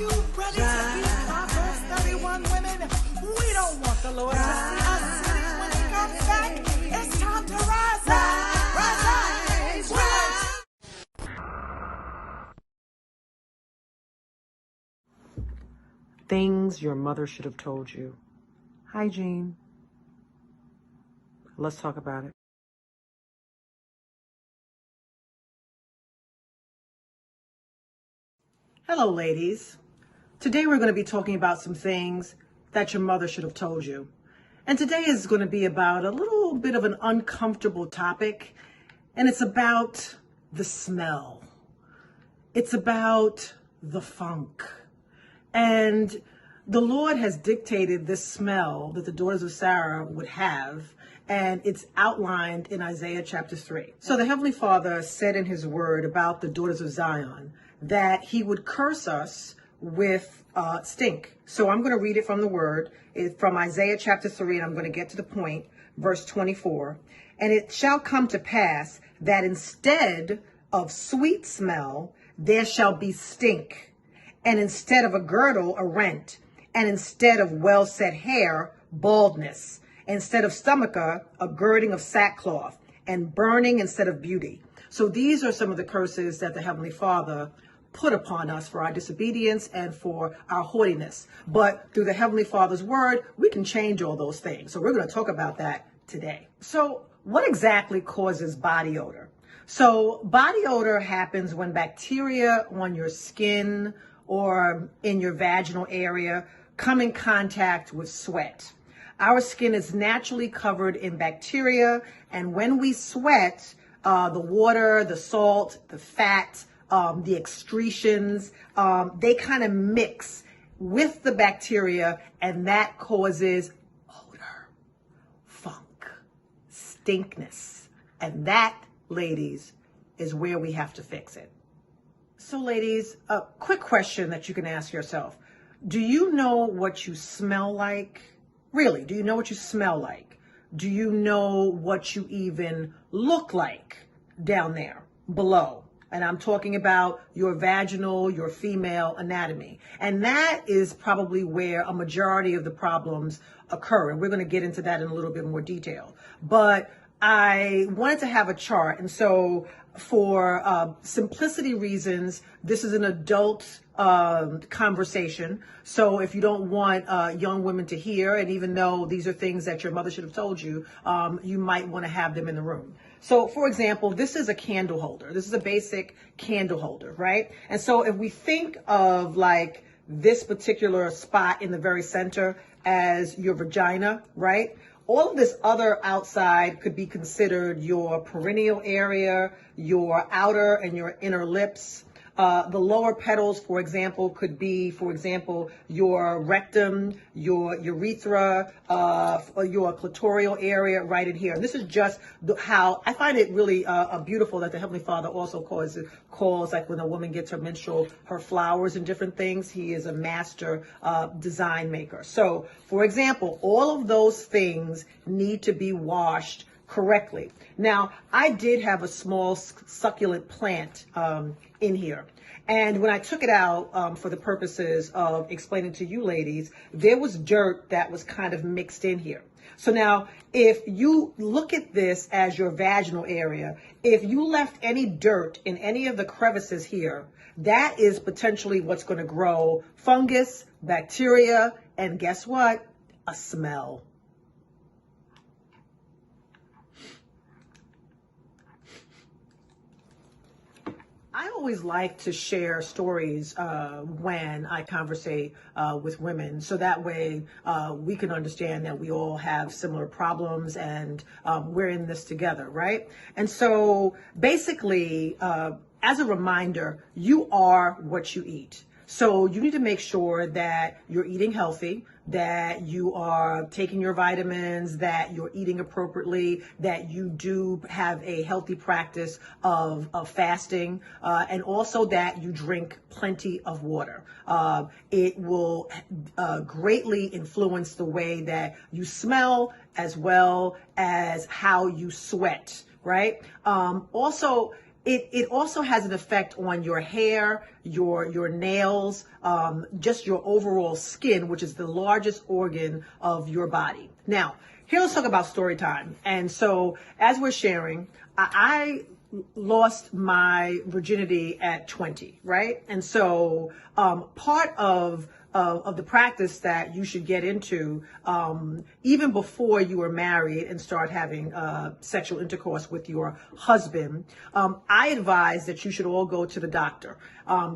You ready to be Proverbs 31 women? We don't want the Lord to see us sitting when he comes back. It's time to rise up, rise up, rise. Things your mother should have told you. Hygiene. Let's talk about it. Hello, ladies. Today we're going to be talking about some things that your mother should have told you. And today is going to be about a little bit of an uncomfortable topic, and it's about the smell. It's about the funk. And the Lord has dictated this smell that the daughters of Sarah would have, and it's outlined in Isaiah chapter 3. So the Heavenly Father said in his word about the daughters of Zion that he would curse us with stink. So I'm going to read it from the word. It's from Isaiah chapter 3, and I'm going to get to the point, verse 24. And it shall come to pass that instead of sweet smell, there shall be stink, and instead of a girdle, a rent, and instead of well-set hair, baldness, instead of stomacher, a girding of sackcloth, and burning instead of beauty. So these are some of the curses that the Heavenly Father put upon us for our disobedience and for our haughtiness. But through the Heavenly Father's word, we can change all those things. So we're going to talk about that today. So what exactly causes body odor? So body odor happens when bacteria on your skin or in your vaginal area come in contact with sweat. Our skin is naturally covered in bacteria, and when we sweat, the water, the salt, the fat, the excretions, they kind of mix with the bacteria, and that causes odor, funk, stinkness. And that, ladies, is where we have to fix it. So ladies, a quick question that you can ask yourself. Do you know what you smell like? Really, do you know what you smell like? Do you know what you even look like down there below? And I'm talking about your vaginal, your female anatomy. And that is probably where a majority of the problems occur. And we're going to get into that in a little bit more detail. But I wanted to have a chart. And so for simplicity reasons, this is an adult conversation. So if you don't want young women to hear, and even though these are things that your mother should have told you, you might want to have them in the room. So for example, this is a candle holder. This is a basic candle holder, right? And so if we think of like this particular spot in the very center as your vagina, right? All of this other outside could be considered your perineal area, your outer and your inner lips. The lower petals, for example, could be, for example, your rectum, your urethra, your clitoral area right in here. And this is just how I find it really beautiful that the Heavenly Father also calls like when a woman gets her menstrual, her flowers and different things. He is a master design maker. So, for example, all of those things need to be washed correctly. Now, I did have a small succulent plant in here. And when I took it out for the purposes of explaining to you ladies, there was dirt that was kind of mixed in here. So now, if you look at this as your vaginal area, if you left any dirt in any of the crevices here, that is potentially what's going to grow fungus, bacteria, and guess what? A smell. I always like to share stories when I conversate with women, so that way we can understand that we all have similar problems and we're in this together, right? And so basically, as a reminder, you are what you eat. So you need to make sure that you're eating healthy, that you are taking your vitamins, that you're eating appropriately, that you do have a healthy practice of fasting, and also that you drink plenty of water. It will greatly influence the way that you smell as well as how you sweat, right? Also, it also has an effect on your hair, your nails, just your overall skin, which is the largest organ of your body. Now, here let's talk about story time. And so as we're sharing, I lost my virginity at 20, right? And so part of the practice that you should get into even before you are married and start having sexual intercourse with your husband, I advise that you should all go to the doctor.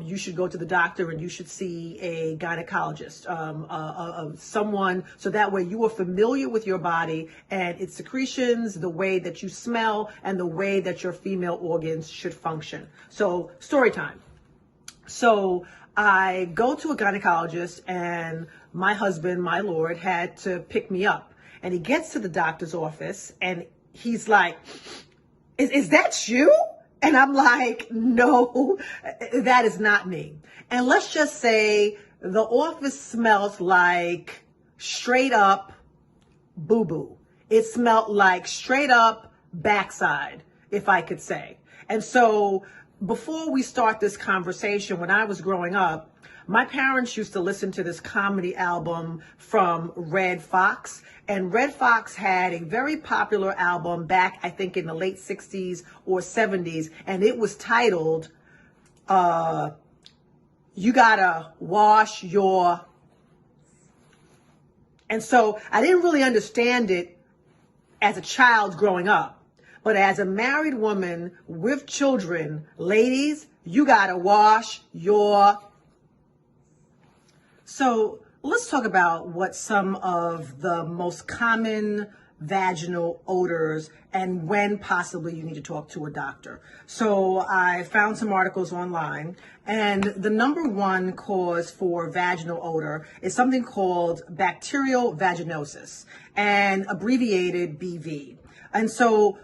You should go to the doctor and you should see a gynecologist, someone, so that way you are familiar with your body and its secretions, the way that you smell, and the way that your female organs should function. So, story time. So I go to a gynecologist, and my husband, my Lord, had to pick me up. And he gets to the doctor's office and he's like, is that you? And I'm like, no, that is not me. And let's just say the office smells like straight up boo-boo. It smelled like straight up backside, if I could say. And so before we start this conversation, when I was growing up, my parents used to listen to this comedy album from Red Fox. And Red Fox had a very popular album back, I think, in the late 60s or 70s. And it was titled, You Gotta Wash Your... And so I didn't really understand it as a child growing up. But as a married woman with children, ladies, you gotta wash your... So let's talk about what some of the most common vaginal odors and when possibly you need to talk to a doctor. So I found some articles online, and the number one cause for vaginal odor is something called bacterial vaginosis, and abbreviated BV. And so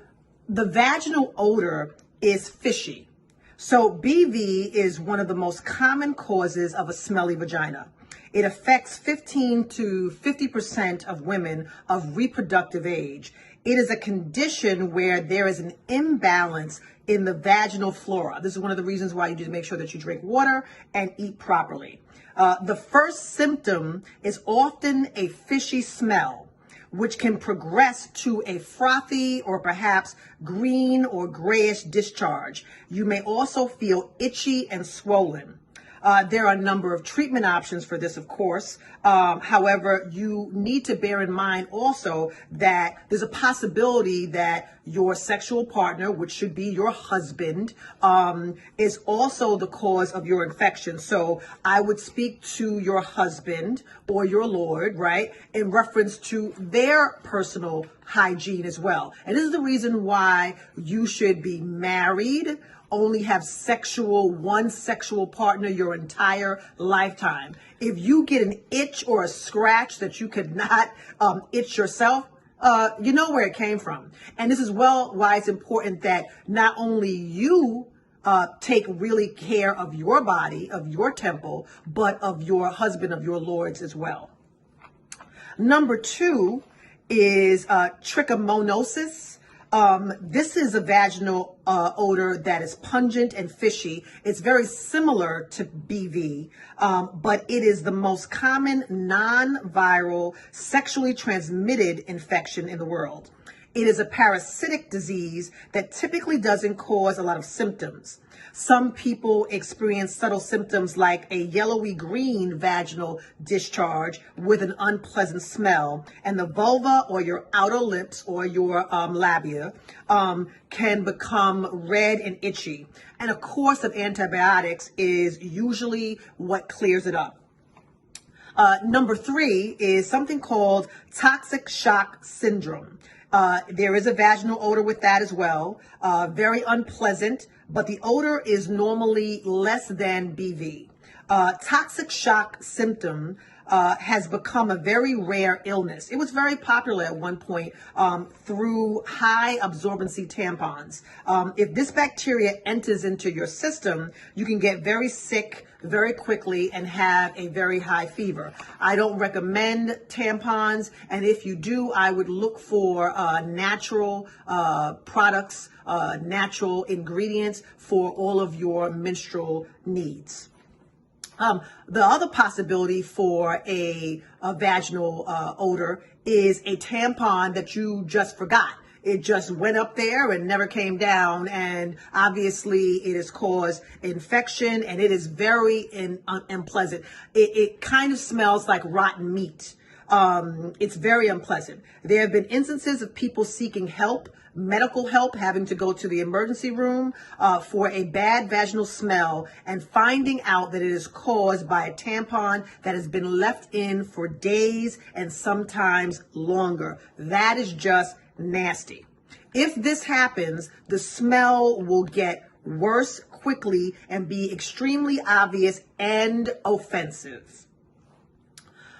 the vaginal odor is fishy. So BV is one of the most common causes of a smelly vagina. It affects 15 to 50% of women of reproductive age. It is a condition where there is an imbalance in the vaginal flora. This is one of the reasons why you need to make sure that you drink water and eat properly. The first symptom is often a fishy smell, which can progress to a frothy or perhaps green or grayish discharge. You may also feel itchy and swollen. There are a number of treatment options for this, of course. However, you need to bear in mind also that there's a possibility that your sexual partner, which should be your husband, is also the cause of your infection. So I would speak to your husband or your Lord, right, in reference to their personal hygiene as well. And this is the reason why you should be married, only have one sexual partner your entire lifetime. If you get an itch or a scratch that you could not itch yourself, you know where it came from. And this is why it's important that not only you take really care of your body, of your temple, but of your husband, of your Lord's as well. Number two is trichomoniasis. This is a vaginal odor that is pungent and fishy. It's very similar to BV, but it is the most common non-viral sexually transmitted infection in the world. It is a parasitic disease that typically doesn't cause a lot of symptoms. Some people experience subtle symptoms like a yellowy green vaginal discharge with an unpleasant smell, and the vulva or your outer lips or your labia can become red and itchy. And a course of antibiotics is usually what clears it up. Number three is something called toxic shock syndrome. There is a vaginal odor with that as well, very unpleasant, but the odor is normally less than BV. Toxic shock syndrome has become a very rare illness. It was very popular at one point through high absorbency tampons. If this bacteria enters into your system, you can get very sick very quickly and have a very high fever. I don't recommend tampons, and if you do, I would look for natural products, natural ingredients for all of your menstrual needs. The other possibility for a vaginal odor is a tampon that you just forgot. It just went up there and never came down, and obviously it has caused infection, and it is very unpleasant. It kind of smells like rotten meat. It's very unpleasant. There have been instances of people seeking help, medical help, having to go to the emergency room for a bad vaginal smell and finding out that it is caused by a tampon that has been left in for days and sometimes longer. That is just nasty. If this happens, the smell will get worse quickly and be extremely obvious and offensive.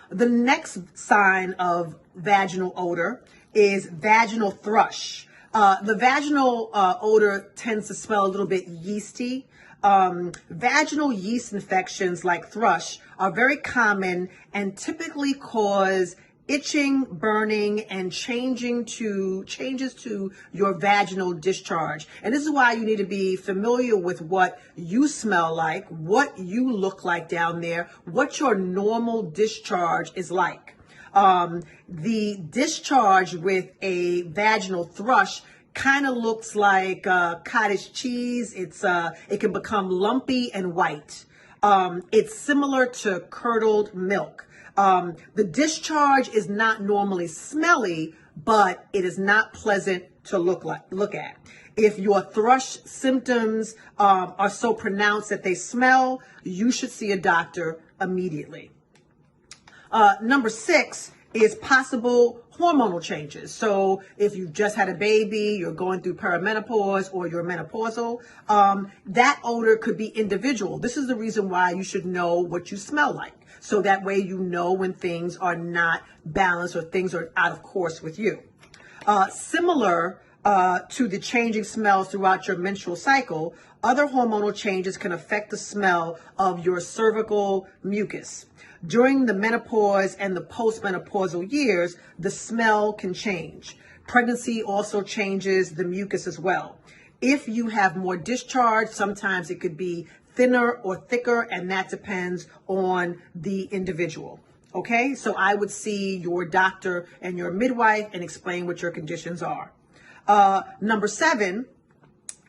The next sign of vaginal odor is vaginal thrush. The vaginal odor tends to smell a little bit yeasty. Vaginal yeast infections like thrush are very common and typically cause itching, burning, and changes to your vaginal discharge. And this is why you need to be familiar with what you smell like, what you look like down there, what your normal discharge is like. The discharge with a vaginal thrush kind of looks like cottage cheese. It can become lumpy and white. It's similar to curdled milk. The discharge is not normally smelly, but it is not pleasant to look at. If your thrush symptoms are so pronounced that they smell, you should see a doctor immediately. Number 6 is possible hormonal changes. So if you've just had a baby, you're going through perimenopause, or you're menopausal, that odor could be individual. This is the reason why you should know what you smell like. So that way you know when things are not balanced or things are out of course with you. Similar to the changing smells throughout your menstrual cycle, other hormonal changes can affect the smell of your cervical mucus. During the menopause and the postmenopausal years, the smell can change. Pregnancy also changes the mucus as well. If you have more discharge, sometimes it could be thinner or thicker, and that depends on the individual. Okay, so I would see your doctor and your midwife and explain what your conditions are. Number 7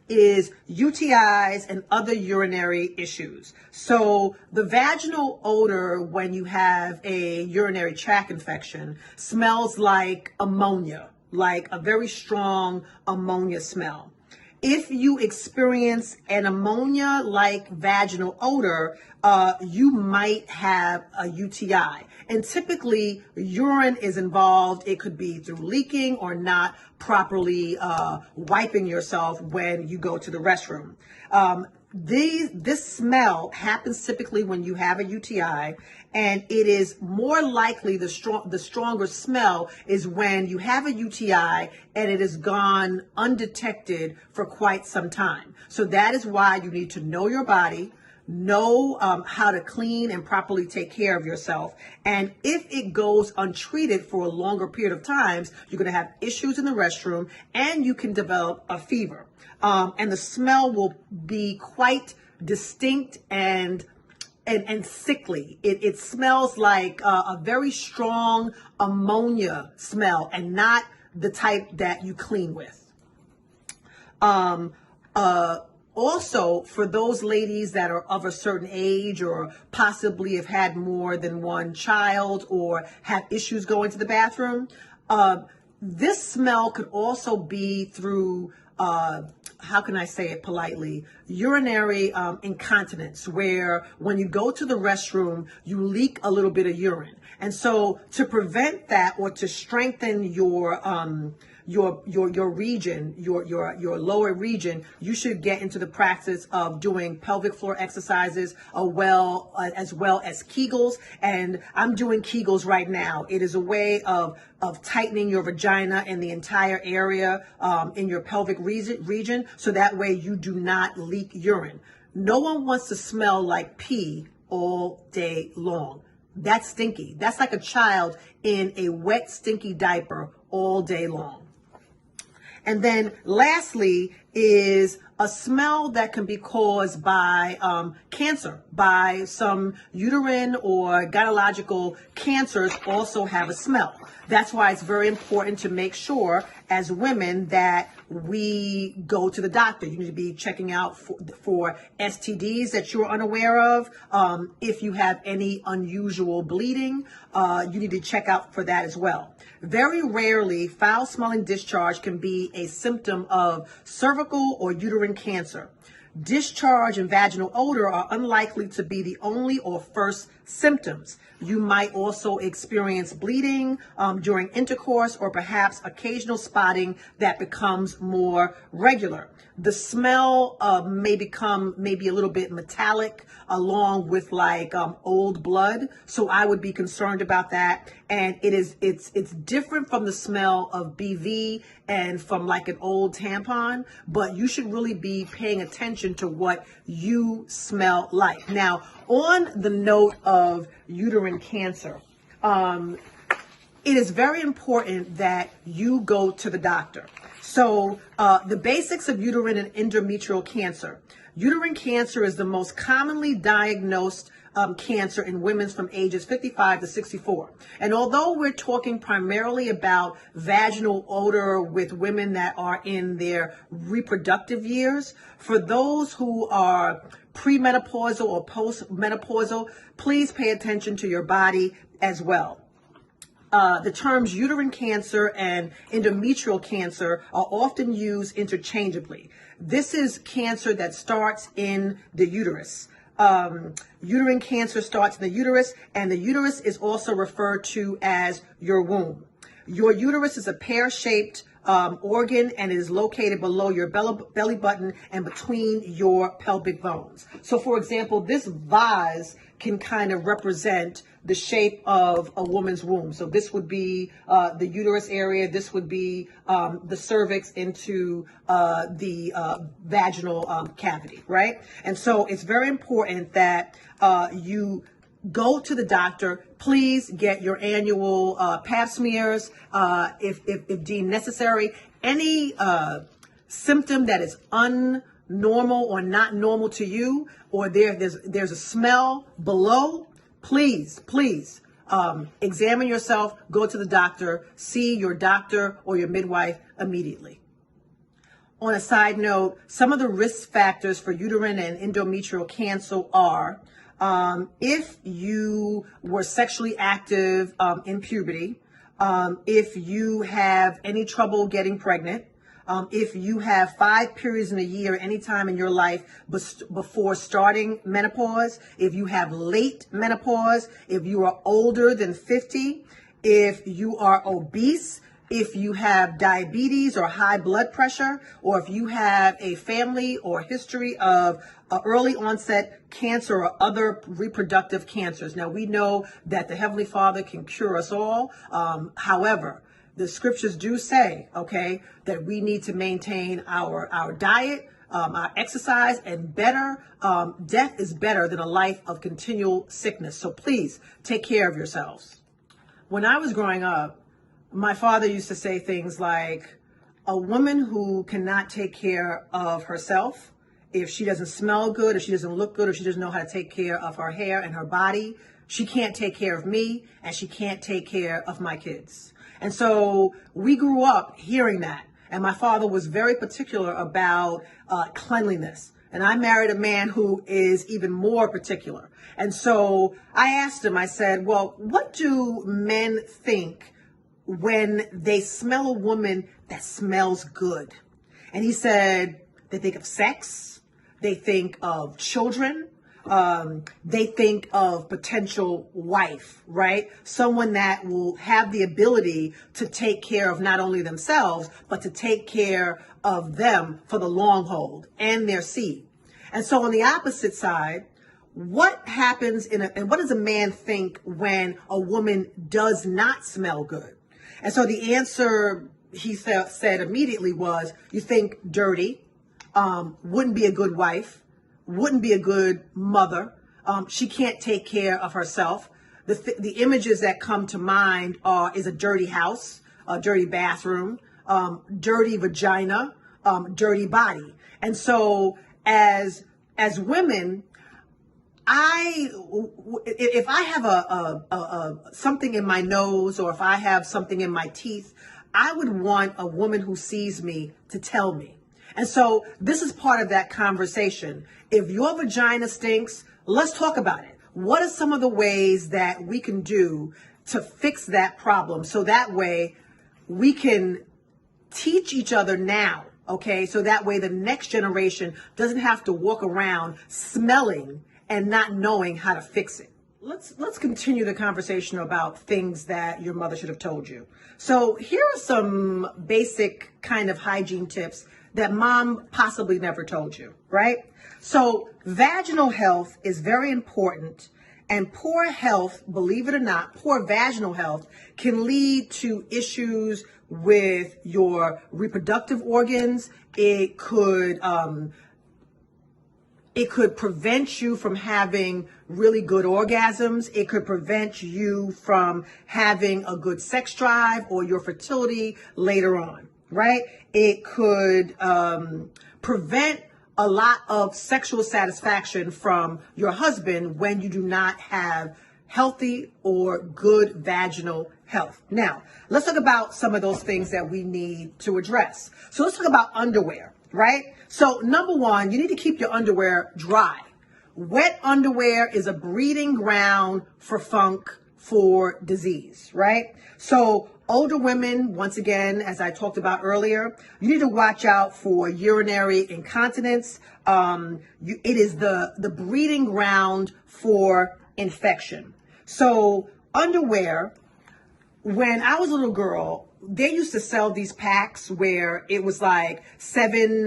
is UTIs and other urinary issues. So the vaginal odor when you have a urinary tract infection smells like ammonia, like a very strong ammonia smell. If you experience an ammonia-like vaginal odor, you might have a UTI. And typically, urine is involved. It could be through leaking or not properly wiping yourself when you go to the restroom. This smell happens typically when you have a UTI, and it is more likely the stronger smell is when you have a UTI and it has gone undetected for quite some time. So that is why you need to know your body, know how to clean and properly take care of yourself. And if it goes untreated for a longer period of times, you're going to have issues in the restroom and you can develop a fever. And the smell will be quite distinct and sickly. It smells like a very strong ammonia smell and not the type that you clean with. Also, for those ladies that are of a certain age or possibly have had more than one child or have issues going to the bathroom, this smell could also be through how can I say it politely, urinary incontinence, where when you go to the restroom, you leak a little bit of urine. And so to prevent that or to strengthen your your region, your lower region, you should get into the practice of doing pelvic floor exercises as well as Kegels. And I'm doing Kegels right now. It is a way of tightening your vagina and the entire area in your pelvic region, so that way you do not leak urine. No one wants to smell like pee all day long. That's stinky. That's like a child in a wet, stinky diaper all day long. And then lastly is a smell that can be caused by cancer, by some uterine or gynecological cancers also have a smell. That's why it's very important to make sure as women that we go to the doctor. You need to be checking out for STDs that you're unaware of. If you have any unusual bleeding, you need to check out for that as well. Very rarely, foul-smelling discharge can be a symptom of cervical or uterine cancer. Discharge and vaginal odor are unlikely to be the only or first symptoms. You might also experience bleeding during intercourse, or perhaps occasional spotting that becomes more regular. The smell may become maybe a little bit metallic, along with like old blood. So I would be concerned about that. And it's different from the smell of BV and from like an old tampon, but you should really be paying attention to what you smell like. Now, on the note of uterine cancer, it is very important that you go to the doctor. So the basics of uterine and endometrial cancer. Uterine cancer is the most commonly diagnosed cancer in women from ages 55 to 64. And although we're talking primarily about vaginal odor with women that are in their reproductive years, for those who are premenopausal or postmenopausal, please pay attention to your body as well. The terms uterine cancer and endometrial cancer are often used interchangeably. This is cancer that starts in the uterus. Uterine cancer starts in the uterus, and the uterus is also referred to as your womb. Your uterus is a pear-shaped organ, and it is located below your belly button and between your pelvic bones. So, for example, this vase can kind of represent the shape of a woman's womb. So this would be the uterus area. This would be the cervix into the vaginal cavity, right? And so it's very important that you go to the doctor. Please get your annual pap smears if deemed necessary. Any symptom that is unnormal or not normal to you, or there's a smell below, please examine yourself, go to the doctor, see your doctor or your midwife immediately. On a side note, some of the risk factors for uterine and endometrial cancer are if you were sexually active in puberty, if you have any trouble getting pregnant, if you have 5 periods in a year anytime in your life before starting menopause, if you have late menopause, if you are older than 50, if you are obese, if you have diabetes or high blood pressure, or if you have a family or history of early onset cancer or other reproductive cancers. Now, we know that the Heavenly Father can cure us all. However, the scriptures do say, okay, that we need to maintain our diet, our exercise, and better, death is better than a life of continual sickness. So please take care of yourselves. When I was growing up, my father used to say things like, a woman who cannot take care of herself, if she doesn't smell good, if she doesn't look good, if she doesn't know how to take care of her hair and her body, she can't take care of me, and she can't take care of my kids. And so we grew up hearing that. And my father was very particular about cleanliness. And I married a man who is even more particular. And so I asked him, I said, well, what do men think when they smell a woman that smells good? And he said, they think of sex. They think of children. They think of potential wife, right? Someone that will have the ability to take care of not only themselves, but to take care of them for the long haul and their seed. And so on the opposite side, what happens and what does a man think when a woman does not smell good? And so the answer he said immediately was, you think dirty, wouldn't be a good wife, wouldn't be a good mother. She can't take care of herself. The images that come to mind is a dirty house, a dirty bathroom, dirty vagina, dirty body. And so as women, if I have something in my nose, or if I have something in my teeth, I would want a woman who sees me to tell me. And so this is part of that conversation. If your vagina stinks, let's talk about it. What are some of the ways that we can do to fix that problem? So that way we can teach each other now, okay? So that way the next generation doesn't have to walk around smelling and not knowing how to fix it. Let's continue the conversation about things that your mother should have told you. So here are some basic kind of hygiene tips that mom possibly never told you, right? So vaginal health is very important, and poor health, believe it or not, poor vaginal health can lead to issues with your reproductive organs. It could prevent you from having really good orgasms. It could prevent you from having a good sex drive or your fertility later on, right? It could prevent a lot of sexual satisfaction from your husband when you do not have healthy or good vaginal health. Now, let's talk about some of those things that we need to address. So let's talk about underwear, right? So number one, you need to keep your underwear dry. Wet underwear is a breeding ground for funk, for disease, right? So older women, once again, as I talked about earlier, you need to watch out for urinary incontinence. It is the breeding ground for infection. So underwear, when I was a little girl, they used to sell these packs where it was like 7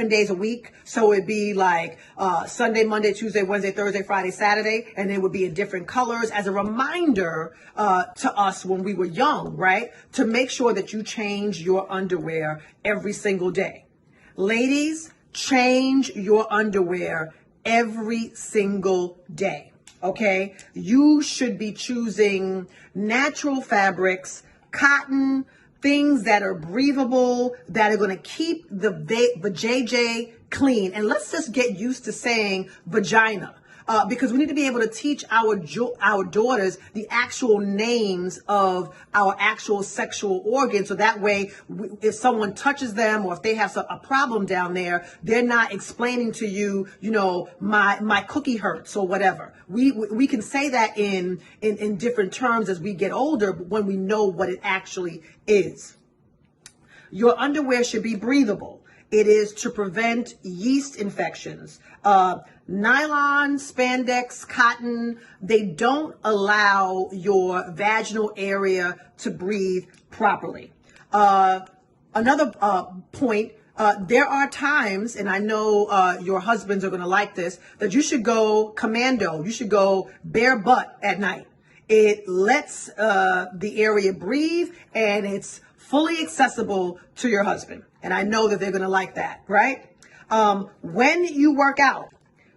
days a week. So it'd be like Sunday, Monday, Tuesday, Wednesday, Thursday, Friday, Saturday, and it would be in different colors as a reminder to us when we were young, right? To make sure that you change your underwear every single day. Ladies, change your underwear every single day. Okay? You should be choosing natural fabrics, cotton, things that are breathable, that are going to keep the JJ clean. And let's just get used to saying vagina, because we need to be able to teach our daughters the actual names of our actual sexual organs. So that way, if someone touches them or if they have a problem down there, they're not explaining to you, my cookie hurts or whatever. We can say that in different terms as we get older, but when we know what it actually is. Your underwear should be breathable. It is to prevent yeast infections. Nylon, spandex, cotton, they don't allow your vaginal area to breathe properly. Another point, there are times, and I know your husbands are going to like this, that you should go commando. You should go bare butt at night. It lets the area breathe, and it's fully accessible to your husband. And I know that they're going to like that, right? When you work out,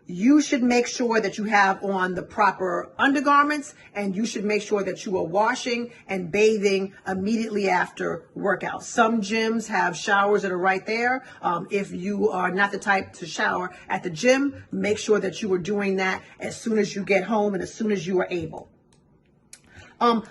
you should make sure that you have on the proper undergarments, and you should make sure that you are washing and bathing immediately after workout. Some gyms have showers that are right there. If you are not the type to shower at the gym, make sure that you are doing that as soon as you get home and as soon as you are able.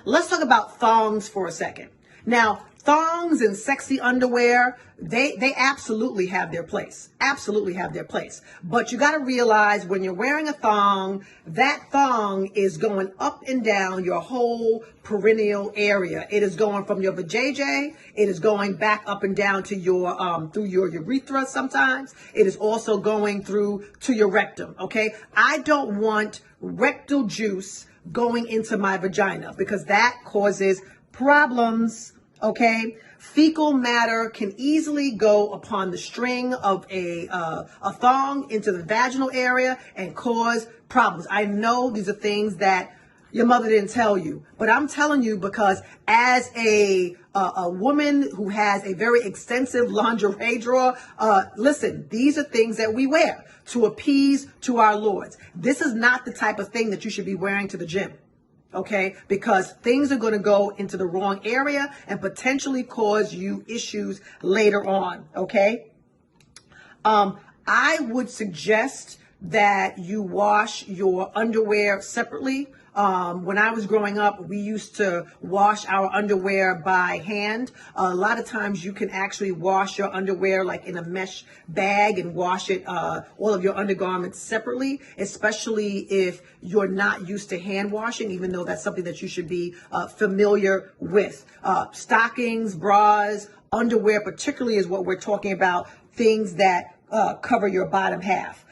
Let's talk about thongs for a second. Now, thongs and sexy underwear, they absolutely have their place. Absolutely have their place. But you got to realize when you're wearing a thong, that thong is going up and down your whole perineal area. It is going from your vajayjay. It is going back up and down to your through your urethra sometimes. It is also going through to your rectum, okay? I don't want rectal juice going into my vagina because that causes problems. Okay, fecal matter can easily go upon the string of a thong into the vaginal area and cause problems. I know these are things that your mother didn't tell you, but I'm telling you because as a woman who has a very extensive lingerie drawer, listen, these are things that we wear to appease to our lords. This is not the type of thing that you should be wearing to the gym. Okay, because things are going to go into the wrong area and potentially cause you issues later on. Okay, I would suggest that you wash your underwear separately. When I was growing up, we used to wash our underwear by hand. A lot of times you can actually wash your underwear like in a mesh bag and wash it, all of your undergarments separately, especially if you're not used to hand washing, even though that's something that you should be familiar with. Stockings, bras, underwear particularly is what we're talking about, things that cover your bottom half.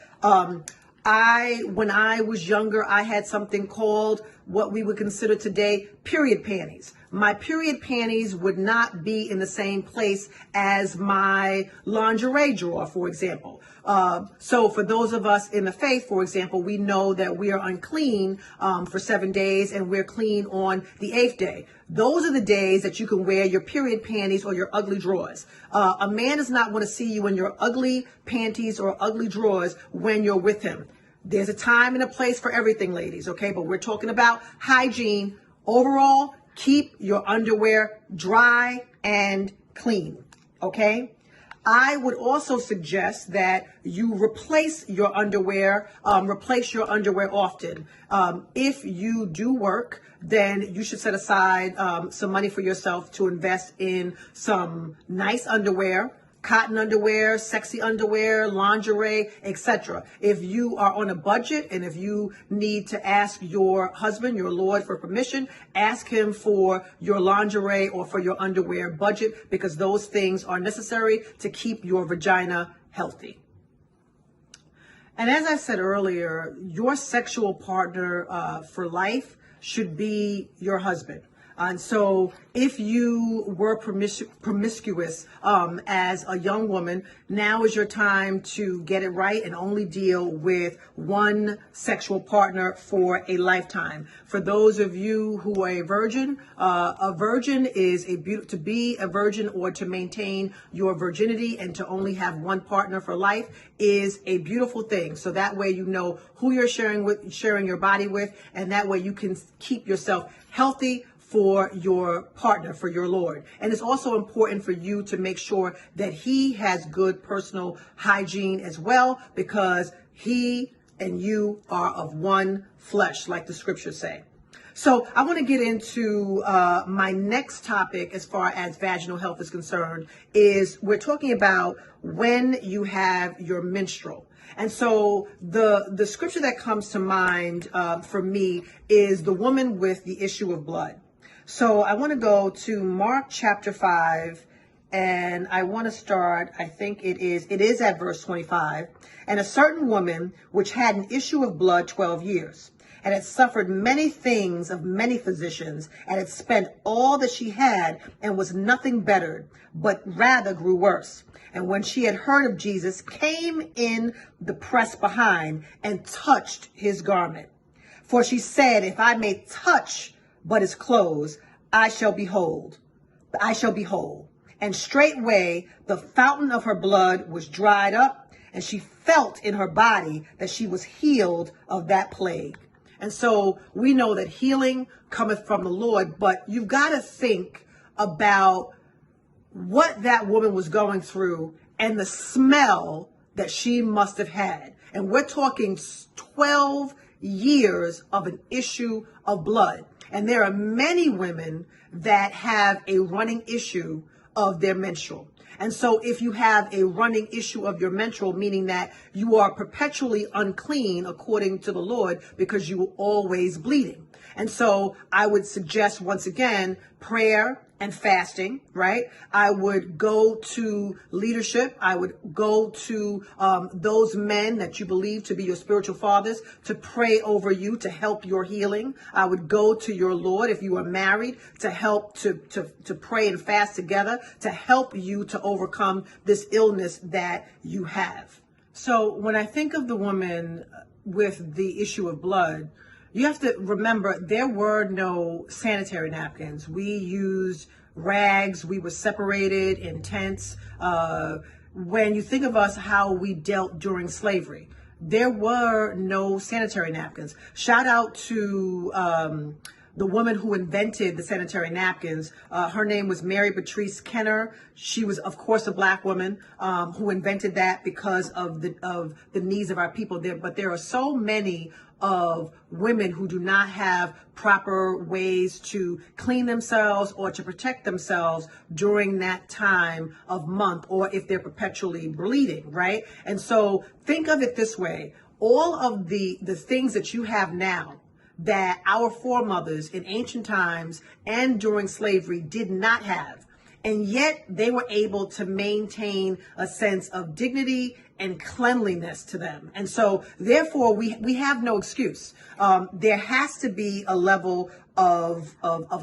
When I was younger, I had something called what we would consider today period panties. My period panties would not be in the same place as my lingerie drawer, for example. So for those of us in the faith, for example, we know that we are unclean for 7 days and we're clean on the 8th day. Those are the days that you can wear your period panties or your ugly drawers. A man does not want to see you in your ugly panties or ugly drawers when you're with him. There's a time and a place for everything, ladies, okay? But we're talking about hygiene. Overall, keep your underwear dry and clean, okay? I would also suggest that you replace your underwear often. If you do work, then you should set aside some money for yourself to invest in some nice underwear, cotton underwear, sexy underwear, lingerie, etc. If you are on a budget and if you need to ask your husband, your Lord, for permission, ask him for your lingerie or for your underwear budget because those things are necessary to keep your vagina healthy. And as I said earlier, your sexual partner for life should be your husband. And so if you were promiscuous as a young woman, now is your time to get it right and only deal with one sexual partner for a lifetime. For those of you who are a virgin is to be a virgin or to maintain your virginity and to only have one partner for life is a beautiful thing. So that way you know who you're sharing your body with, and that way you can keep yourself healthy for your partner, for your Lord. And it's also important for you to make sure that he has good personal hygiene as well, because he and you are of one flesh, like the scriptures say. So I want to get into my next topic as far as vaginal health is concerned, is we're talking about when you have your menstrual. And so the scripture that comes to mind for me is the woman with the issue of blood. So I want to go to Mark chapter 5, and I want to start, I think it is at verse 25. And a certain woman which had an issue of blood 12 years, and had suffered many things of many physicians, and had spent all that she had, and was nothing bettered, but rather grew worse. And when she had heard of Jesus, came in the press behind, and touched his garment. For she said, if I may touch but his clothes, I shall be whole. And straightway the fountain of her blood was dried up, and she felt in her body that she was healed of that plague. And so we know that healing cometh from the Lord, but you've got to think about what that woman was going through and the smell that she must have had. And we're talking 12 years of an issue of blood. And there are many women that have a running issue of their menstrual. And so if you have a running issue of your menstrual, meaning that you are perpetually unclean according to the Lord because you are always bleeding. And so I would suggest, once again, prayer and fasting, right? I would go to leadership. I would go to those men that you believe to be your spiritual fathers to pray over you, to help your healing. I would go to your Lord if you are married to help to pray and fast together to help you to overcome this illness that you have. So when I think of the woman with the issue of blood, you have to remember there were no sanitary napkins. We used rags. We were separated in tents. When you think of us, how we dealt during slavery, there were no sanitary napkins. Shout out to the woman who invented the sanitary napkins. Her name was Mary Patrice Kenner. She was, of course, a black woman who invented that because of the needs of our people there. But there are so many of women who do not have proper ways to clean themselves or to protect themselves during that time of month, or if they're perpetually bleeding, right? And so think of it this way. All of the things that you have now that our foremothers in ancient times and during slavery did not have, and yet they were able to maintain a sense of dignity and cleanliness to them. And so therefore we have no excuse. There has to be a level of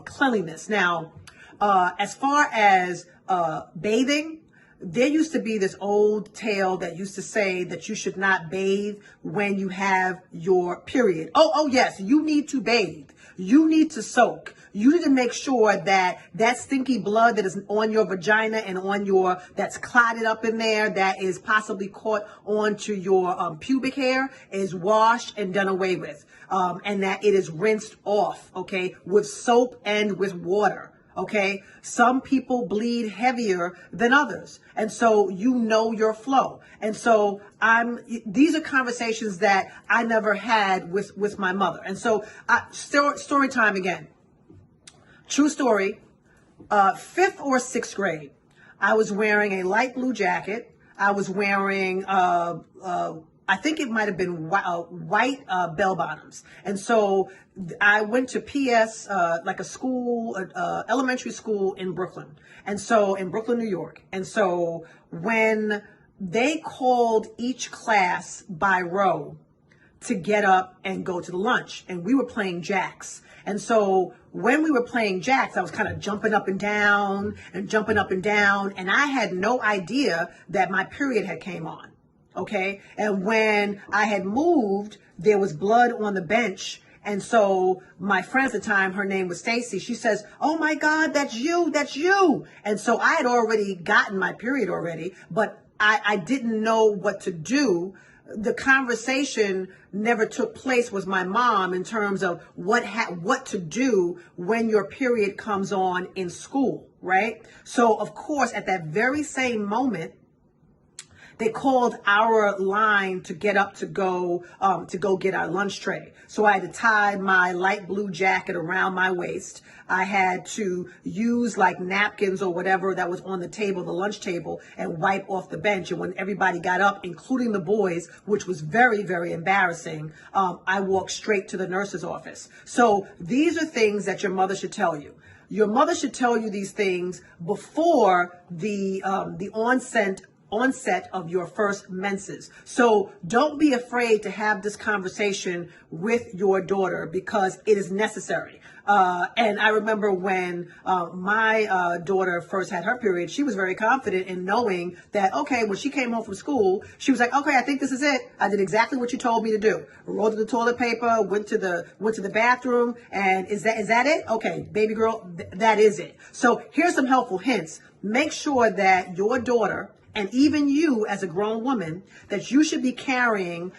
cleanliness. Now, as far as bathing, there used to be this old tale that used to say that you should not bathe when you have your period. Oh yes, you need to bathe. You need to soak. You need to make sure that that stinky blood that is on your vagina and on your, that's clotted up in there, that is possibly caught onto your pubic hair, is washed and done away with. And that it is rinsed off, okay, with soap and with water. Okay, some people bleed heavier than others. And so you know your flow. And so these are conversations that I never had with my mother. And so story time again. True story. 5th or 6th grade, I was wearing a light blue jacket. I was wearing I think it might have been white bell bottoms. And so I went to PS, like a school, elementary school in Brooklyn. And so in Brooklyn, New York. And so when they called each class by row to get up and go to the lunch, and we were playing jacks. And so when we were playing jacks, I was kind of jumping up and down and jumping up and down. And I had no idea that my period had came on. Okay. And when I had moved, there was blood on the bench. And so my friend at the time, her name was Stacy, she says, "Oh my God, that's you, that's you." And so I had already gotten my period already, but I didn't know what to do. The conversation never took place with my mom in terms of what to do when your period comes on in school, right? So of course, at that very same moment, they called our line to get up to go get our lunch tray. So I had to tie my light blue jacket around my waist. I had to use like napkins or whatever that was on the table, the lunch table, and wipe off the bench. And when everybody got up, including the boys, which was very, very embarrassing, I walked straight to the nurse's office. So these are things that your mother should tell you. Your mother should tell you these things before the onset of your first menses. So don't be afraid to have this conversation with your daughter because it is necessary. And I remember when my daughter first had her period, she was very confident in knowing that, okay, when she came home from school, she was like, okay, I think this is it. I did exactly what you told me to do. Rolled the toilet paper, went to the bathroom, and is that it? Okay, baby girl, that is it. So here's some helpful hints. Make sure that your daughter, and even you as a grown woman, that you should be carrying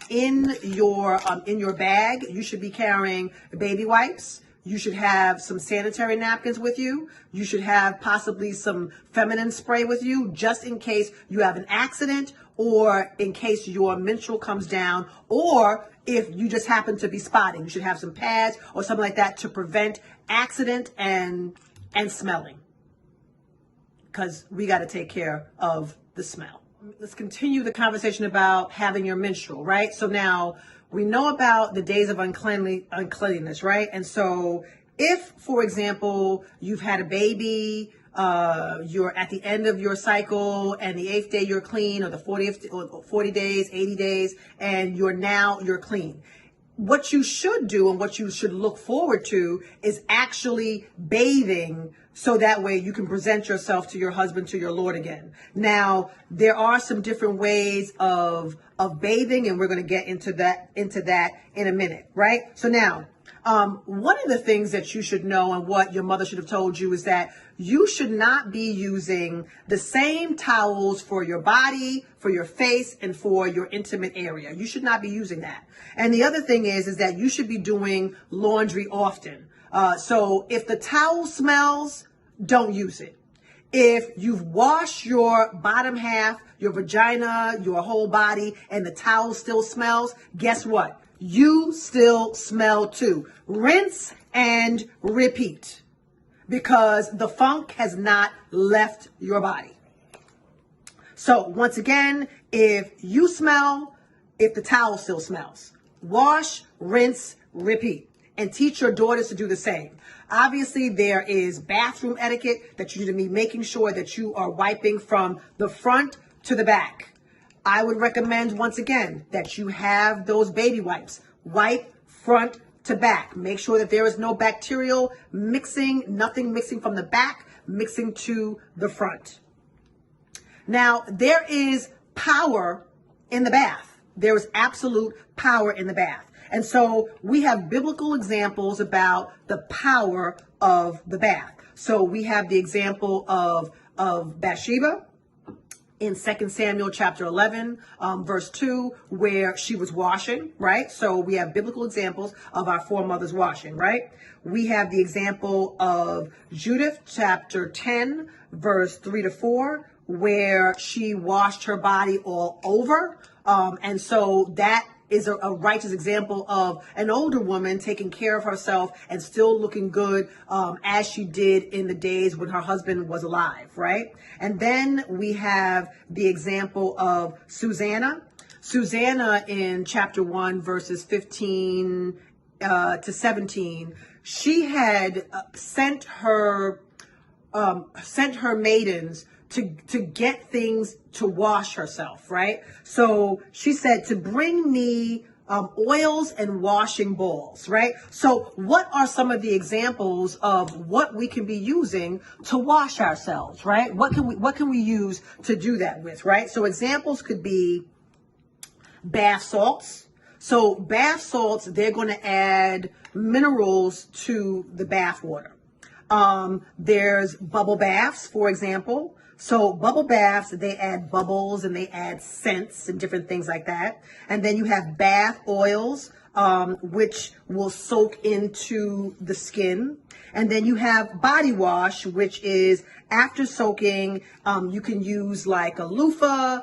in your bag, you should be carrying baby wipes. You should have some sanitary napkins with you. You should have possibly some feminine spray with you just in case you have an accident or in case your menstrual comes down, or if you just happen to be spotting. You should have some pads or something like that to prevent accident and smelling, because we got to take care of the smell. Let's continue the conversation about having your menstrual, right? So now we know about the days of uncleanliness, right? And so if, for example, you've had a baby, you're at the end of your cycle and the 8th day you're clean, or the 40 days, 80 days, and you're clean. What you should do and what you should look forward to is actually bathing, so that way you can present yourself to your husband, to your Lord again. Now, there are some different ways of bathing, and we're going to get into that in a minute, right? So now, one of the things that you should know, and what your mother should have told you, is that you should not be using the same towels for your body, for your face, and for your intimate area. You should not be using that. And the other thing is that you should be doing laundry often. So if the towel smells, don't use it. If you've washed your bottom half, your vagina, your whole body, and the towel still smells, guess what? You still smell too. Rinse and repeat, because the funk has not left your body. So once again, if you smell, if the towel still smells, wash, rinse, repeat, and teach your daughters to do the same. Obviously, there is bathroom etiquette that you need to be making sure that you are wiping from the front to the back. I would recommend, once again, that you have those baby wipes. Wipe front to back. Make sure that there is no bacterial mixing, nothing mixing from the back, mixing to the front. Now, there is power in the bath. There is absolute power in the bath. And so we have biblical examples about the power of the bath. So we have the example of Bathsheba in 2 Samuel chapter 11, verse 2, where she was washing, right? So we have biblical examples of our foremothers washing, right? We have the example of Judith chapter 10, verse 3-4, where she washed her body all over. And so that is a righteous example of an older woman taking care of herself and still looking good, as she did in the days when her husband was alive, right? And then we have the example of Susanna. Susanna in chapter 1, verses 15 to 17, she had sent her maidens to get things to wash herself, right? So she said to bring me oils and washing balls, right? So what are some of the examples of what we can be using to wash ourselves, right? What can we use to do that with, right? So examples could be bath salts. So bath salts, they're going to add minerals to the bath water. There's bubble baths, for example. So bubble baths, they add bubbles and they add scents and different things like that. And then you have bath oils, which will soak into the skin. And then you have body wash, which is after soaking, you can use like a loofah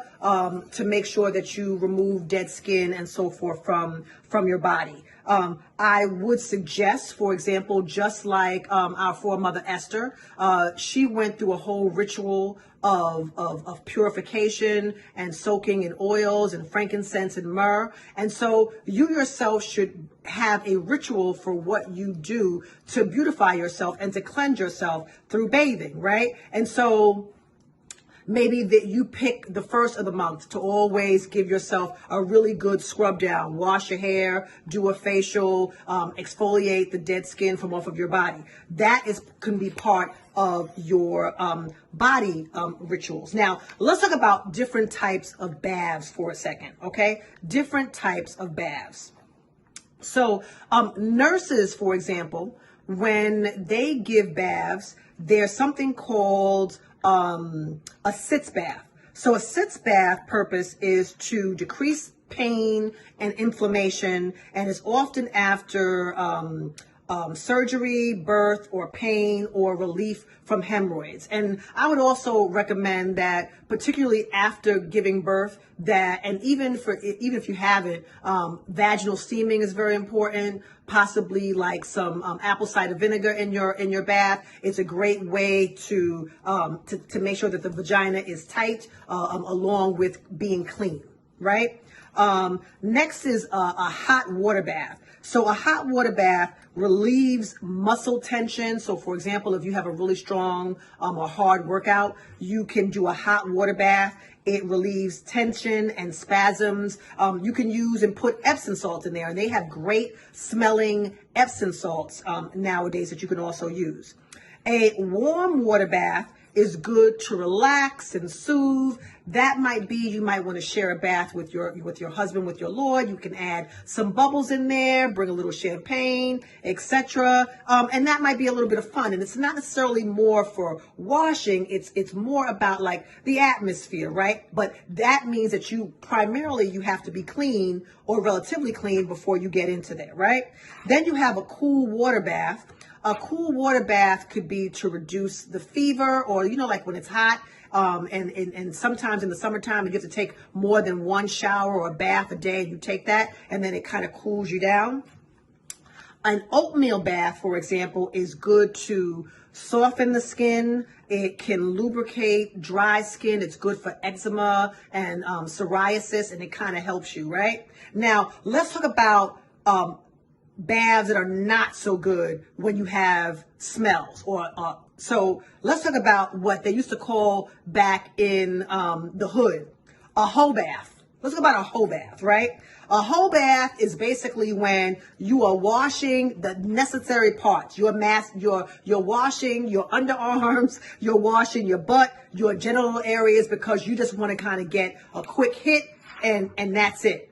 to make sure that you remove dead skin and so forth from your body. I would suggest, for example, just like our foremother Esther, she went through a whole ritual of purification and soaking in oils and frankincense and myrrh. And so you yourself should have a ritual for what you do to beautify yourself and to cleanse yourself through bathing, right? And so maybe that you pick the first of the month to always give yourself a really good scrub down, wash your hair, do a facial, exfoliate the dead skin from off of your body. That can be part of your body rituals. Now, let's talk about different types of baths for a second, okay? Different types of baths. So nurses, for example, when they give baths, there's something called a sitz bath. So a sitz bath purpose is to decrease pain and inflammation, and is often after surgery, birth, or pain, or relief from hemorrhoids. And I would also recommend that, particularly after giving birth, that, and even if you haven't, vaginal steaming is very important. Possibly like some apple cider vinegar in your bath. It's a great way to make sure that the vagina is tight, along with being clean, right? Next is a hot water bath. So a hot water bath relieves muscle tension. So for example, if you have a really strong or hard workout, you can do a hot water bath. It relieves tension and spasms. You can use and put Epsom salts in there, and they have great smelling Epsom salts nowadays that you can also use. A warm water bath is good to relax and soothe. That might be, you might want to share a bath with your husband, with your Lord. You can add some bubbles in there, bring a little champagne, etc. And that might be a little bit of fun. And it's not necessarily more for washing. It's more about like the atmosphere, right? But that means that you have to be clean or relatively clean before you get into there, right? Then you have a cool water bath. A cool water bath could be to reduce the fever, or, like when it's hot, and sometimes in the summertime, you have to take more than one shower or a bath a day. You take that, and then it kind of cools you down. An oatmeal bath, for example, is good to soften the skin. It can lubricate dry skin. It's good for eczema and psoriasis, and it kind of helps you, right? Now, let's talk about baths that are not so good when you have smells, so let's talk about what they used to call back in the hood a hoe bath. Let's talk about a hoe bath, right? A hoe bath is basically when you are washing the necessary parts. You're washing your underarms, you're washing your butt, your genital areas, because you just want to kind of get a quick hit, and that's it.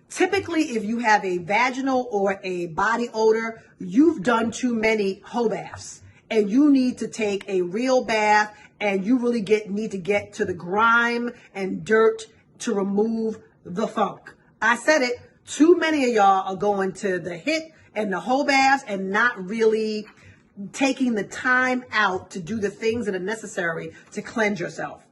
Typically, if you have a vaginal or a body odor, you've done too many hoe baths, and you need to take a real bath, and you really need to get to the grime and dirt to remove the funk. I said it, too many of y'all are going to the hit and the hoe baths and not really taking the time out to do the things that are necessary to cleanse yourself.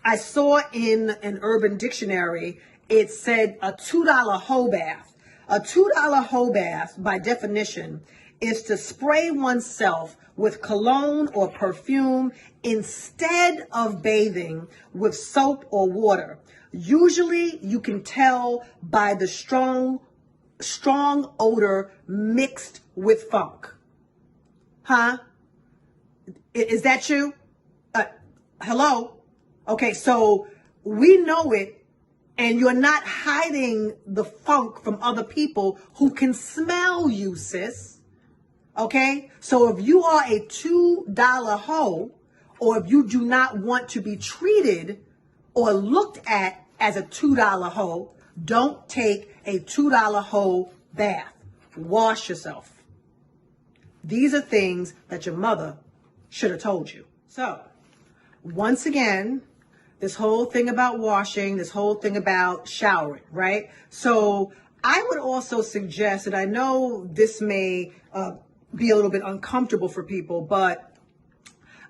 I saw in an Urban Dictionary, it said a $2 hoe bath. A $2 hoe bath, by definition, is to spray oneself with cologne or perfume instead of bathing with soap or water. Usually, you can tell by the strong odor mixed with funk. Huh? Is that you? Hello? Okay, so we know it. And you're not hiding the funk from other people who can smell you, sis. Okay? So if you are a $2 hoe, or if you do not want to be treated or looked at as a $2 hoe, don't take a $2 hoe bath. Wash yourself. These are things that your mother should have told you. So, once again, this whole thing about washing, this whole thing about showering, right? So I would also suggest, and I know this may be a little bit uncomfortable for people, but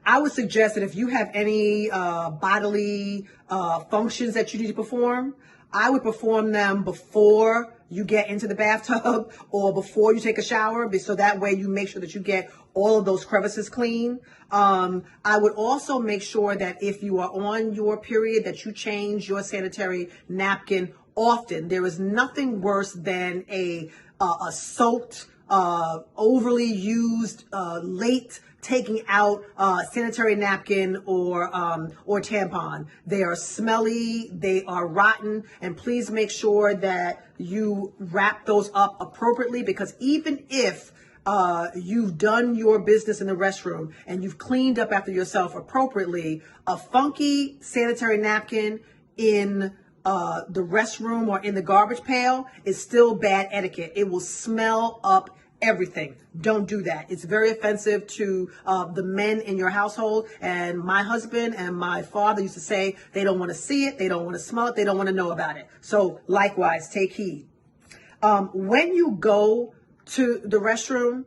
I would suggest that if you have any bodily functions that you need to perform, I would perform them before you get into the bathtub or before you take a shower, so that way you make sure that you get all of those crevices clean. I would also make sure that if you are on your period, that you change your sanitary napkin often. There is nothing worse than a soaked, overly used, late taking out sanitary napkin or tampon. They are smelly, they are rotten, and please make sure that you wrap those up appropriately, because even if you've done your business in the restroom and you've cleaned up after yourself appropriately, a funky sanitary napkin in the restroom or in the garbage pail is still bad etiquette. It will smell up everything. Don't do that. It's very offensive to the men in your household. And my husband and my father used to say they don't want to see it, they don't want to smell it, they don't want to know about it. So likewise, take heed. When you go to the restroom,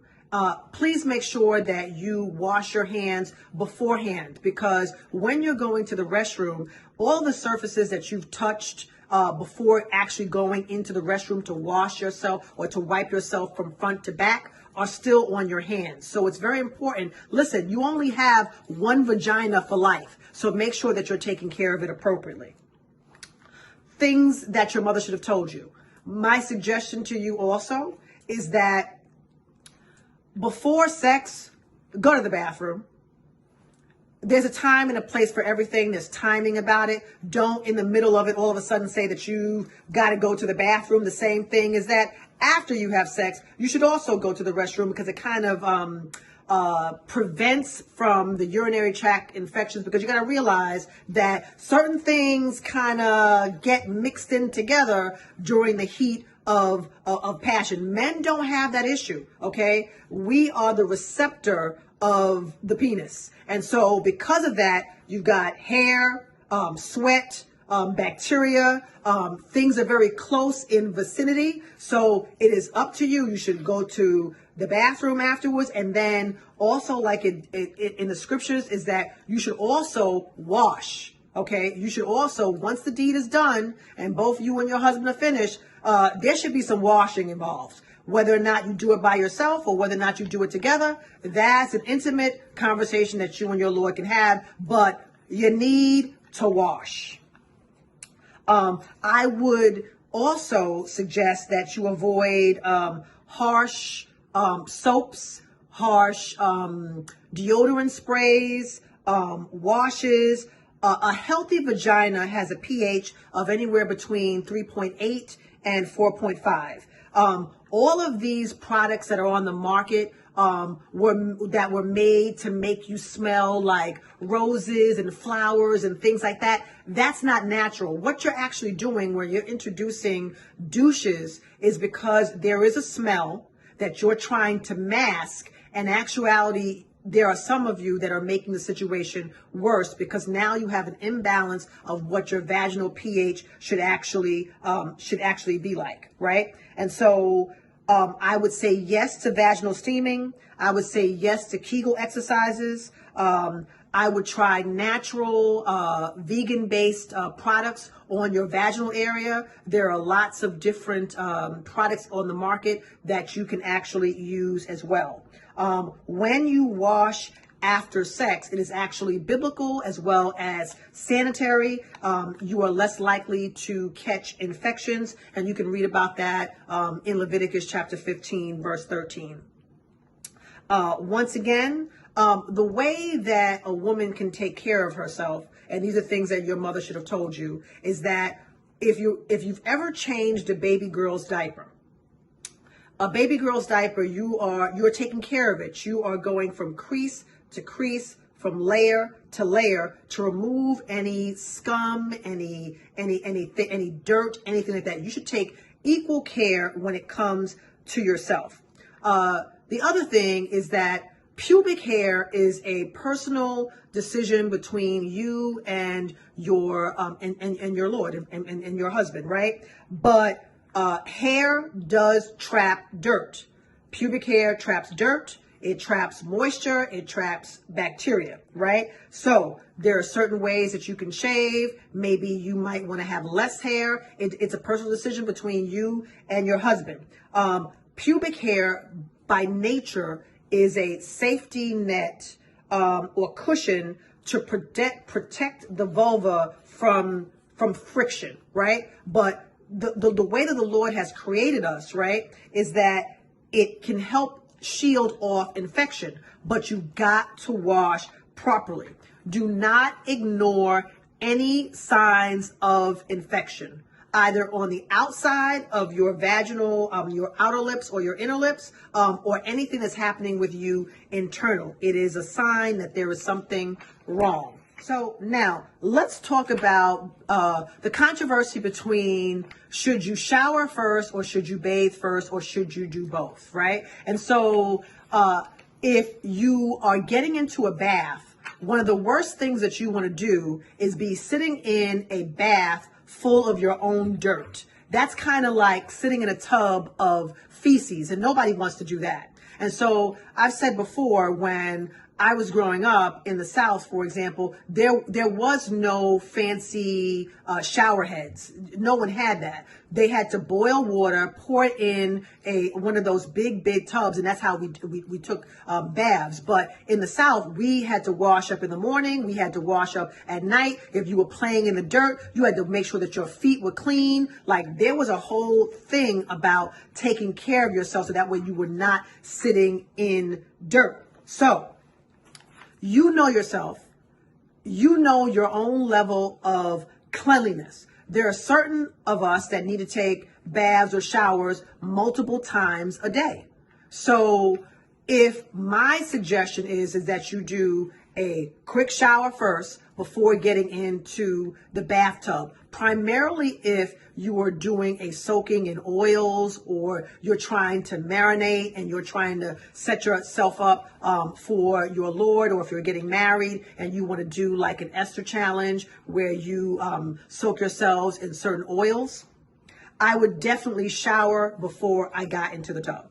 please make sure that you wash your hands beforehand, because when you're going to the restroom, all the surfaces that you've touched before actually going into the restroom to wash yourself or to wipe yourself from front to back are still on your hands. So it's very important. Listen, you only have one vagina for life, so make sure that you're taking care of it appropriately. Things that your mother should have told you. My suggestion to you also is that before sex, go to the bathroom. There's a time and a place for everything. There's timing about it. Don't in the middle of it all of a sudden say that you got to go to the bathroom. The same thing is that after you have sex, you should also go to the restroom, because it kind of prevents from the urinary tract infections, because you got to realize that certain things kind of get mixed in together during the heat of passion. Men don't have that issue, okay? We are the receptor of the penis. And so because of that, you've got hair, sweat, bacteria, things are very close in vicinity. So it is up to you. You should go to the bathroom afterwards. And then also, like in the scriptures, is that you should also wash. Okay, you should also, once the deed is done and both you and your husband are finished, there should be some washing involved. Whether or not you do it by yourself or whether or not you do it together, that's an intimate conversation that you and your Lord can have, but you need to wash. I would also suggest that you avoid harsh soaps, harsh deodorant sprays, washes. A healthy vagina has a pH of anywhere between 3.8 and 4.5. All of these products that are on the market were made to make you smell like roses and flowers and things like that. That's not natural. What you're actually doing when you're introducing douches is because there is a smell that you're trying to mask. In actuality, there are some of you that are making the situation worse, because now you have an imbalance of what your vaginal pH should actually be like, right? And so I would say yes to vaginal steaming. I would say yes to Kegel exercises. I would try natural, vegan-based products on your vaginal area. There are lots of different products on the market that you can actually use as well. When you wash after sex, it is actually biblical as well as sanitary. You are less likely to catch infections, and you can read about that in Leviticus chapter 15, verse 13. Once again, the way that a woman can take care of herself, and these are things that your mother should have told you, is that if you've ever changed a baby girl's diaper, you're taking care of it. You are going from crease to crease, from layer to layer, to remove any scum, any dirt, anything like that. You should take equal care when it comes to yourself. The other thing is that pubic hair is a personal decision between you and your and your Lord and your husband, right? But hair does trap dirt. Pubic hair traps dirt. It traps moisture. It traps bacteria, right? So there are certain ways that you can shave. Maybe you might want to have less hair. It's a personal decision between you and your husband. Pubic hair, by nature, is a safety net or cushion to protect the vulva from friction, right? But the way that the Lord has created us, right, is that it can help shield off infection, but you got to wash properly. Do not ignore any signs of infection, either on the outside of your vaginal, your outer lips or your inner lips, or anything that's happening with you internal. It is a sign that there is something wrong. So now let's talk about the controversy between should you shower first or should you bathe first or should you do both, right? And so if you are getting into a bath, one of the worst things that you want to do is be sitting in a bath full of your own dirt. that's kind of like sitting in a tub of feces, and nobody wants to do that. And so I've said before, when I was growing up in the South, for example, there was no fancy shower heads. No one had that. They had to boil water, pour it in one of those big tubs, and that's how we took baths. But in the South, we had to wash up in the morning. We had to wash up at night. If you were playing in the dirt, you had to make sure that your feet were clean. Like, there was a whole thing about taking care of yourself so that way you were not sitting in dirt. So, you know yourself. You know your own level of cleanliness. There are certain of us that need to take baths or showers multiple times a day. So if my suggestion is that you do a quick shower first before getting into the bathtub, primarily if you are doing a soaking in oils, or you're trying to marinate and you're trying to set yourself up for your Lord, or if you're getting married and you want to do like an Esther challenge where you soak yourselves in certain oils, I would definitely shower before I got into the tub.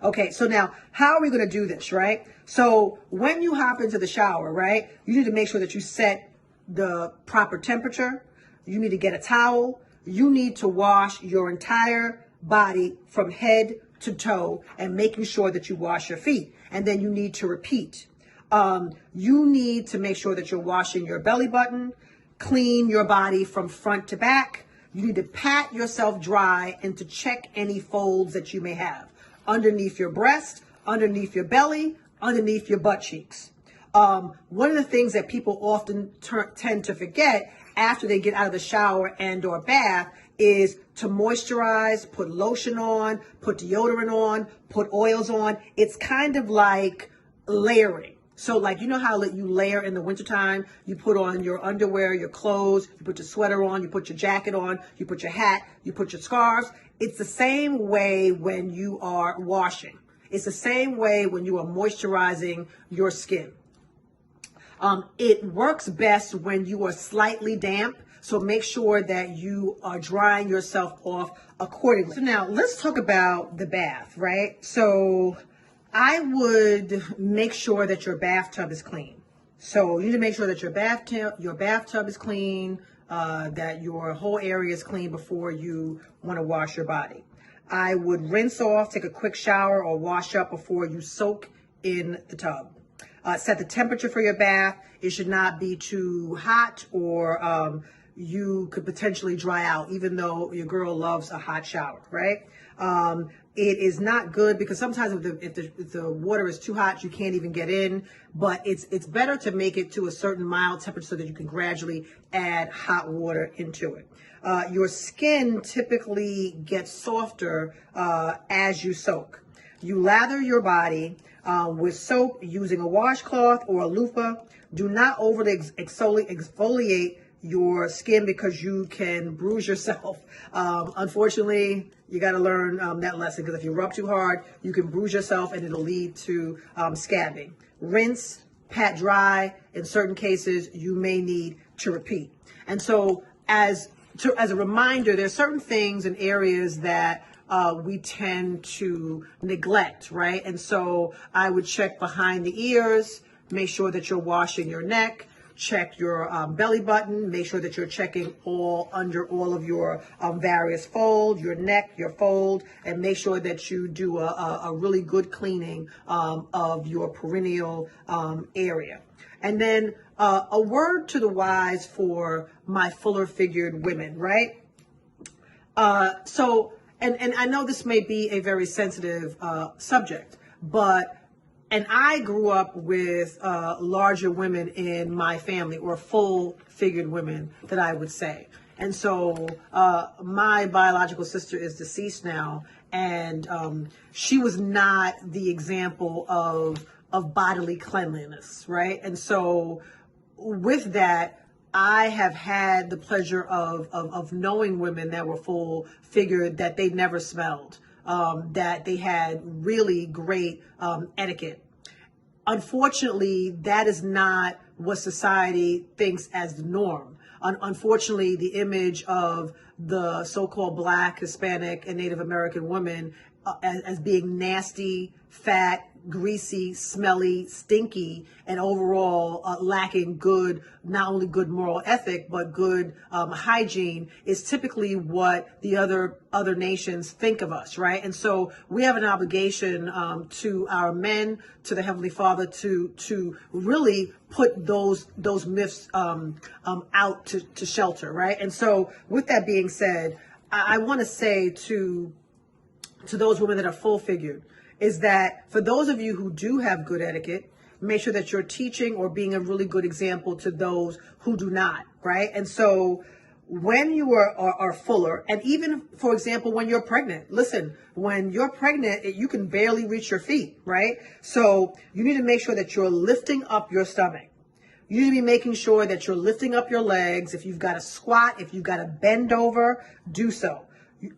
Okay, so now how are we going to do this, right? So when you hop into the shower, right, you need to make sure that you set the proper temperature. You need to get a towel. You need to wash your entire body from head to toe, and making sure that you wash your feet. And then you need to repeat. You need to make sure that you're washing your belly button, clean your body from front to back. You need to pat yourself dry and to check any folds that you may have underneath your breast, underneath your belly, underneath your butt cheeks. One of the things that people often tend to forget after they get out of the shower and or bath is to moisturize, put lotion on, put deodorant on, put oils on. It's kind of like layering. So like, you know how you layer in the wintertime? You put on your underwear, your clothes, you put your sweater on, you put your jacket on, you put your hat, you put your scarves. It's the same way when you are washing. It's the same way when you are moisturizing your skin. It works best when you are slightly damp, so make sure that you are drying yourself off accordingly. So now let's talk about the bath, right? So I would make sure that your bathtub is clean. So you need to make sure that your bathtub is clean, that your whole area is clean before you want to wash your body. I would rinse off, take a quick shower, or wash up before you soak in the tub. Set the temperature for your bath. It should not be too hot, or you could potentially dry out, even though your girl loves a hot shower, right? It is not good because sometimes if the water is too hot, you can't even get in. But it's better to make it to a certain mild temperature so that you can gradually add hot water into it. Your skin typically gets softer as you soak. You lather your body with soap using a washcloth or a loofah. Do not overly exfoliate your skin because you can bruise yourself. Unfortunately, you got to learn that lesson, because if you rub too hard, you can bruise yourself and it'll lead to scabbing. Rinse, pat dry. In certain cases, you may need to repeat. And so as a reminder, there's certain things and areas that we tend to neglect, right? And so I would check behind the ears, make sure that you're washing your neck, check your belly button, make sure that you're checking under all of your various folds, your neck, your fold, and make sure that you do a really good cleaning of your perineal area. And then a word to the wise for my fuller figured women, right? And I know this may be a very sensitive subject, and I grew up with larger women in my family, or full-figured women that I would say. And so my biological sister is deceased now, and she was not the example of bodily cleanliness, right? And so with that, I have had the pleasure of knowing women that were full figured, that they never smelled, that they had really great etiquette. Unfortunately, that is not what society thinks as the norm. Unfortunately, the image of the so-called Black, Hispanic, and Native American women as being nasty, fat, greasy, smelly, stinky, and overall lacking good, not only good moral ethic, but good hygiene is typically what the other nations think of us, right? And so we have an obligation to our men, to the Heavenly Father, to really put those myths out to shelter, right? And so with that being said, I want to say to those women that are full-figured, is that for those of you who do have good etiquette, make sure that you're teaching or being a really good example to those who do not, right? And so when you are fuller, and even, for example, when you're pregnant, listen, when you're pregnant, you can barely reach your feet, right? So you need to make sure that you're lifting up your stomach. You need to be making sure that you're lifting up your legs. If you've got to squat, if you've got to bend over, do so.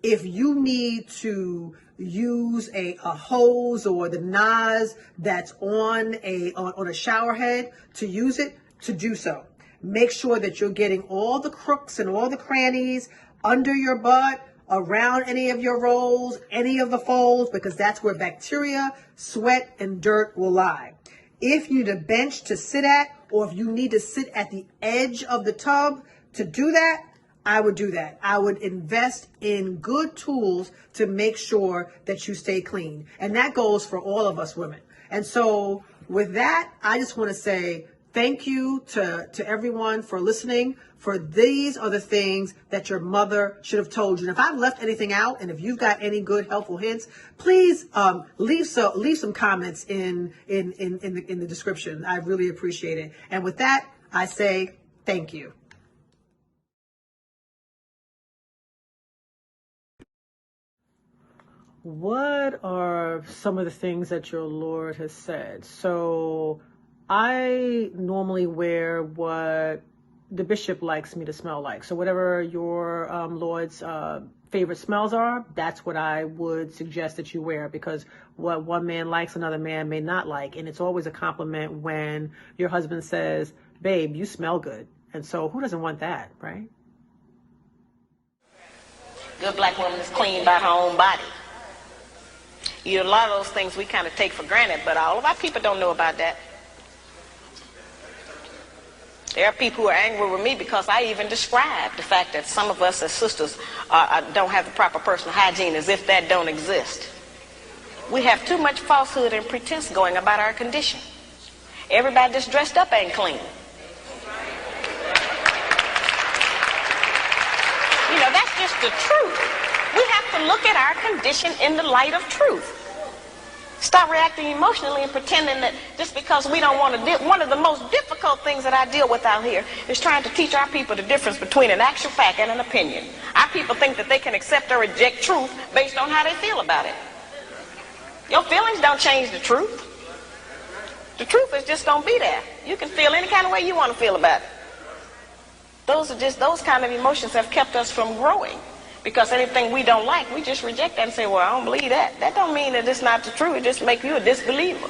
If you need to use a hose or the NAS that's on a shower head to use it, to do so. Make sure that you're getting all the crooks and all the crannies under your butt, around any of your rolls, any of the folds, because that's where bacteria, sweat, and dirt will lie. If you need a bench to sit at, or if you need to sit at the edge of the tub to do that, I would do that. I would invest in good tools to make sure that you stay clean. And that goes for all of us women. And so with that, I just want to say thank you to everyone for listening. For these are the things that your mother should have told you. And if I've left anything out, and if you've got any good helpful hints, please leave some comments in the description. I really appreciate it. And with that, I say thank you. What are some of the things that your Lord has said? So I normally wear what the bishop likes me to smell like. So whatever your Lord's favorite smells are, that's what I would suggest that you wear, because what one man likes, another man may not like. And it's always a compliment when your husband says, babe, you smell good. And so who doesn't want that, right? Good black woman is clean by her own body. You know, a lot of those things we kind of take for granted, but all of our people don't know about that. There are people who are angry with me because I even describe the fact that some of us as sisters don't have the proper personal hygiene, as if that don't exist. We have too much falsehood and pretense going about our condition. Everybody that's dressed up ain't clean. You know, that's just the truth. We have to look at our condition in the light of truth. Stop reacting emotionally and pretending that just because we don't want to deal. One of the most difficult things that I deal with out here is trying to teach our people the difference between an actual fact and an opinion. Our people think that they can accept or reject truth based on how they feel about it. Your feelings don't change the truth. The truth is just going to be there. You can feel any kind of way you want to feel about it. Those kind of emotions have kept us from growing. Because anything we don't like, we just reject that and say, well, I don't believe that. That don't mean that it's not the truth. It just makes you a disbeliever.